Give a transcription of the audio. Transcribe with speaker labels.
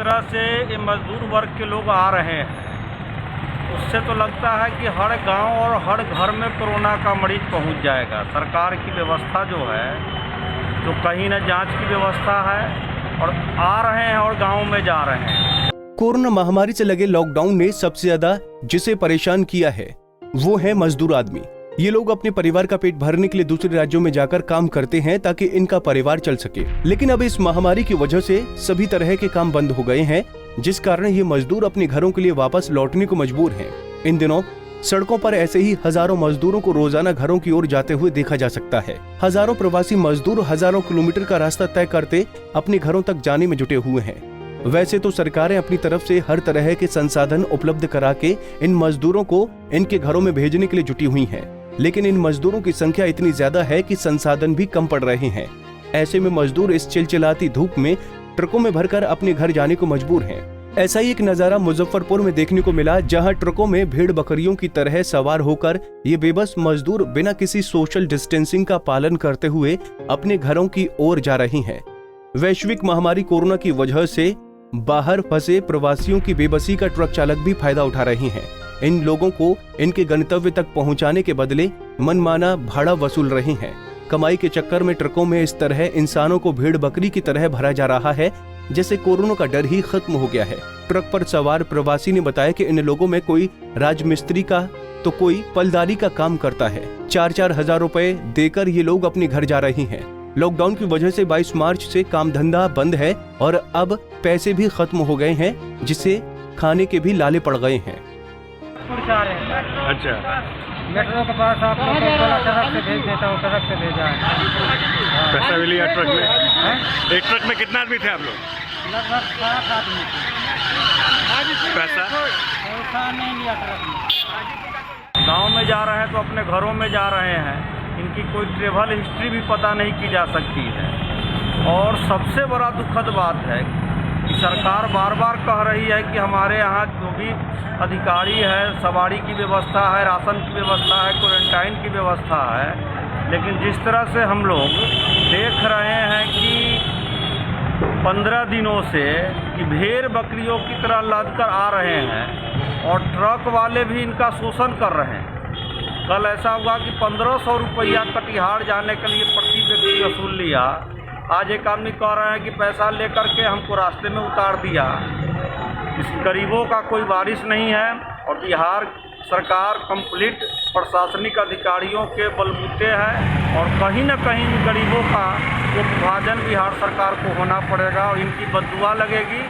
Speaker 1: तरह से ये मजदूर वर्ग के लोग आ रहे हैं, उससे तो लगता है कि हर गांव और हर घर में कोरोना का मरीज पहुंच जाएगा। सरकार की व्यवस्था जो है, तो कहीं न जांच की व्यवस्था है और आ रहे हैं और गांव में जा रहे हैं।
Speaker 2: कोरोना महामारी से लगे लॉकडाउन ने सबसे ज्यादा जिसे परेशान किया है वो है मजदूर आदमी। ये लोग अपने परिवार का पेट भरने के लिए दूसरे राज्यों में जाकर काम करते हैं ताकि इनका परिवार चल सके, लेकिन अब इस महामारी की वजह से सभी तरह के काम बंद हो गए हैं, जिस कारण ये मजदूर अपने घरों के लिए वापस लौटने को मजबूर हैं। इन दिनों सड़कों पर ऐसे ही हजारों मजदूरों को रोजाना घरों की ओर जाते हुए देखा जा सकता है। हजारों प्रवासी मजदूर हजारों किलोमीटर का रास्ता तय करते अपने घरों तक जाने में जुटे हुए हैं। वैसे तो सरकारें अपनी तरफ से हर तरह के संसाधन उपलब्ध करा के इन मजदूरों को इनके घरों में भेजने के लिए जुटी हुई हैं, लेकिन इन मजदूरों की संख्या इतनी ज्यादा है कि संसाधन भी कम पड़ रहे हैं। ऐसे में मजदूर इस चिलचिलाती धूप में ट्रकों में भरकर अपने घर जाने को मजबूर हैं। ऐसा ही एक नजारा मुजफ्फरपुर में देखने को मिला, जहां ट्रकों में भेड़ बकरियों की तरह सवार होकर ये बेबस मजदूर बिना किसी सोशल डिस्टेंसिंग का पालन करते हुए अपने घरों की ओर जा रही हैं। वैश्विक महामारी कोरोना की वजह से बाहर फंसे प्रवासियों की बेबसी का ट्रक चालक भी फायदा उठा रहे हैं। इन लोगों को इनके गंतव्य तक पहुंचाने के बदले मनमाना भाड़ा वसूल रहे हैं। कमाई के चक्कर में ट्रकों में इस तरह इंसानों को भेड़ बकरी की तरह भरा जा रहा है जैसे कोरोना का डर ही खत्म हो गया है। ट्रक पर सवार प्रवासी ने बताया कि इन लोगों में कोई राजमिस्त्री का तो कोई पलदारी का काम करता है। 4-4 हजार रुपए देकर ये लोग अपने घर जा रही हैं। लॉकडाउन की वजह से 22 मार्च से काम धंधा बंद है और अब पैसे भी खत्म हो गए हैं, जिससे खाने के भी लाले पड़ गए हैं।
Speaker 3: अच्छा,
Speaker 4: मेट्रो के पास आपको ट्रक से भेज देता हूँ, ट्रक से भेजा है।
Speaker 3: पैसा भी लिया ट्रक में? एक ट्रक में कितना आदमी थे आप लोग?
Speaker 4: लगभग 7 आदमी थे।
Speaker 3: पैसा
Speaker 4: नहीं लिया ट्रक में।
Speaker 1: गांव में जा रहे हैं तो अपने घरों में जा रहे हैं, इनकी कोई ट्रेवल हिस्ट्री भी पता नहीं की जा सकती है। और सबसे बड़ा दुखद बात है कि सरकार बार बार कह रही है कि हमारे यहाँ जो भी अधिकारी है, सवारी की व्यवस्था है, राशन की व्यवस्था है, क्वारंटाइन की व्यवस्था है, लेकिन जिस तरह से हम लोग देख रहे हैं कि 15 दिनों से कि भेड़ बकरियों की तरह लद कर आ रहे हैं और ट्रक वाले भी इनका शोषण कर रहे हैं। कल ऐसा हुआ कि 1500 रुपया कटिहार जाने के लिए प्रति व्यक्ति वसूल लिया। आज एक आदमी कह रहे हैं कि पैसा लेकर के हमको रास्ते में उतार दिया। इस गरीबों का कोई वारिस नहीं है और बिहार सरकार कंप्लीट प्रशासनिक अधिकारियों के बलबूते है और कहीं न कहीं गरीबों का वो विभाजन बिहार सरकार को होना पड़ेगा और इनकी बद्दुआ लगेगी